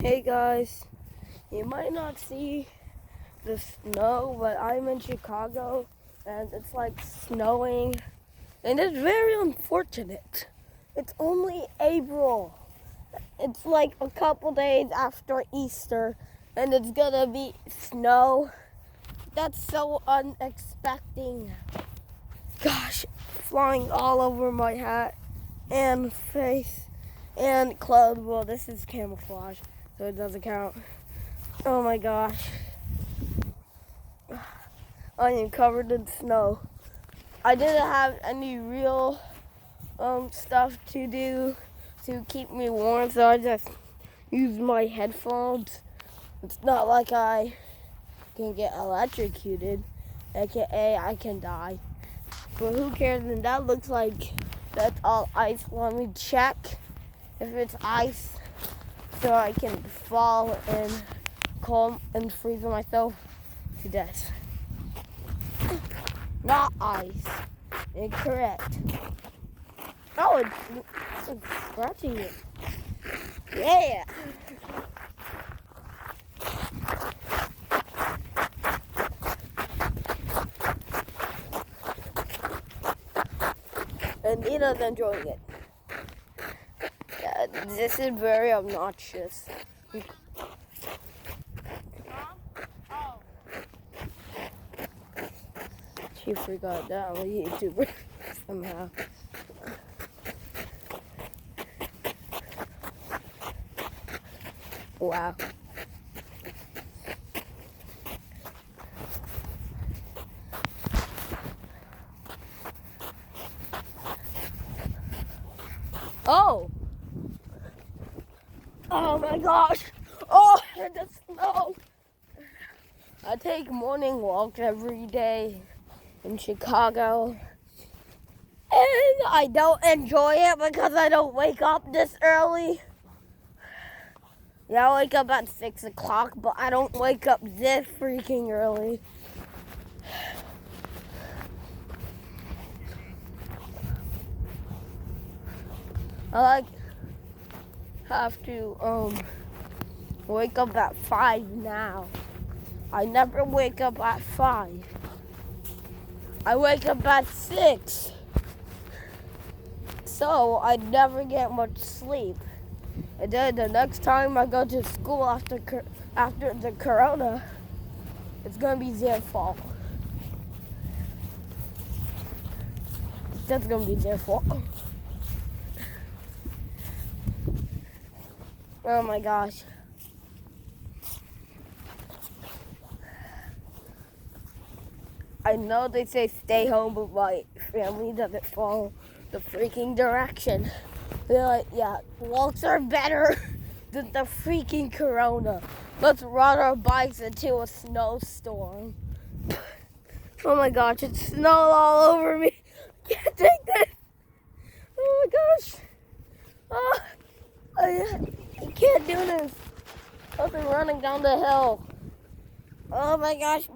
Hey guys, you might not see the snow, but I'm in Chicago and it's like snowing and it's very unfortunate. It's only April. It's like a couple days after Easter and it's gonna be snow. That's so unexpected. Gosh, flying all over my hat and face and clothes. Well, this is camouflage, so it doesn't count. Oh my gosh. I am covered in snow. I didn't have any real stuff to do to keep me warm, so I just used my headphones. It's not like I can get electrocuted, aka I can die. But who cares? And that looks like that's all ice. Let me check if it's ice so I can fall and calm and freeze myself to death. Not ice. Incorrect. Oh, it's scratching it. Yeah. And Nina's enjoying it. Yeah, this is very obnoxious. She forgot that I'm a YouTuber somehow. Wow. Oh! Oh my gosh! Oh, the snow! I take morning walks every day in Chicago. And I don't enjoy it because I don't wake up this early. Yeah, I wake up at 6 o'clock, but I don't wake up this freaking early. I have to wake up at 5 now. I never wake up at 5. I wake up at 6. So I never get much sleep. And then the next time I go to school after the corona, it's gonna be their fault. That's gonna be their fault. Oh my gosh. I know they say stay home, but my family doesn't follow the freaking direction. They're like, yeah, walks are better than the freaking corona. Let's ride our bikes into a snowstorm. Oh my gosh, it snowed all over me. Can't take this. Oh my gosh. Oh, I can't do this. I've been running down the hill. Oh my gosh.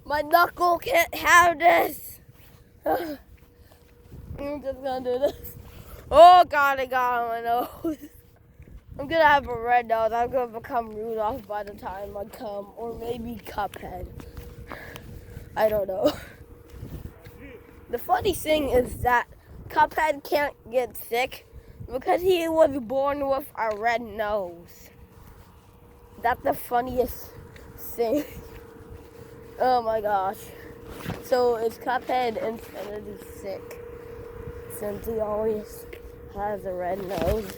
My knuckle can't have this. I'm just gonna do this. Oh God, I got on my nose. I'm gonna have a red nose. I'm gonna become Rudolph by the time I come, or maybe Cuphead. I don't know. The funny thing is that Cuphead can't get sick because he was born with a red nose. That's the funniest thing. Oh my gosh. So it's Cuphead infinity sick, since he always has a red nose.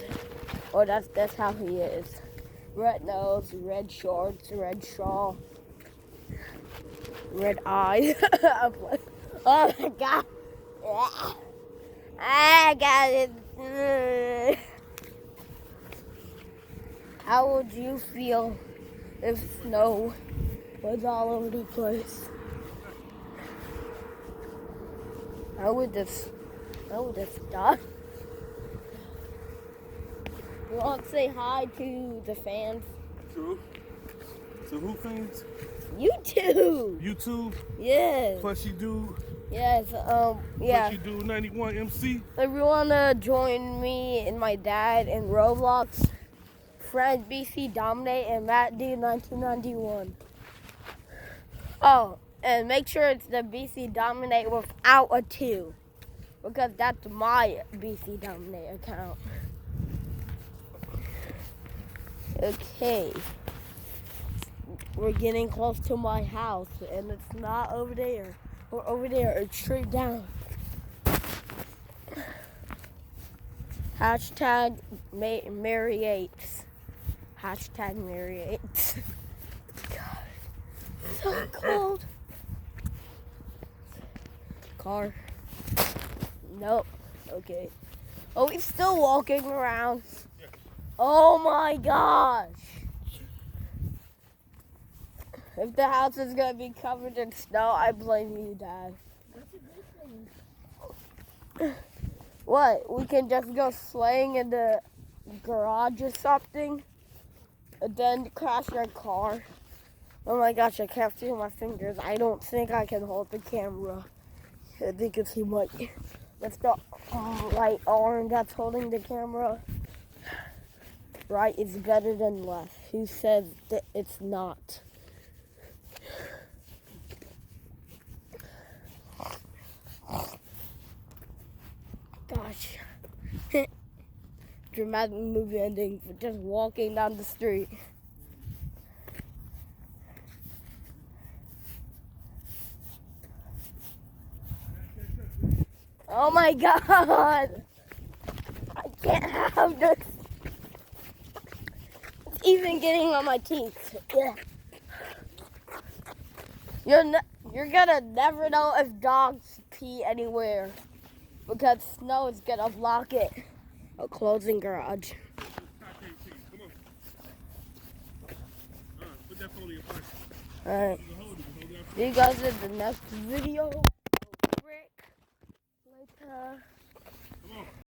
Or that's how he is. Red nose, red shorts, red shawl, red eyes. Oh my god. I got it. How would you feel if snow was all over the place? I would just stop. You want to say hi to the fans? To who fans? YouTube. YouTube? Yes. PLUSHY Dude? Yes, yeah. PLUSHY Dude 91 MC? If you want to join me and my dad in Roblox, friends BC Dominate and Matt D 1991. Oh, and make sure it's the BC Dominate without a 2. Because that's my BC Dominate account. Okay. We're getting close to my house, and it's not over there. We're over there. It's straight down. Hashtag Mary Yates. Hashtag Mary Yates. God, so cold. Car. Nope. Okay. Oh, he's still walking around. Oh my gosh. If the house is gonna be covered in snow, I blame you, Dad. What? We can just go sleighing in the garage or something, and then crash our car. Oh my gosh, I can't feel my fingers. I don't think I can hold the camera. I think it's too much. That's the right arm that's holding the camera. Right is better than left. Who says that it's not? Gosh. Dramatic movie ending for just walking down the street. Oh my God! I can't have this. It's even getting on my teeth. Yeah. You're gonna never know if dogs pee anywhere because snow is gonna block it. A closing garage. Put that phone in your pocket. Alright. See you guys in the next video. Rick. Later.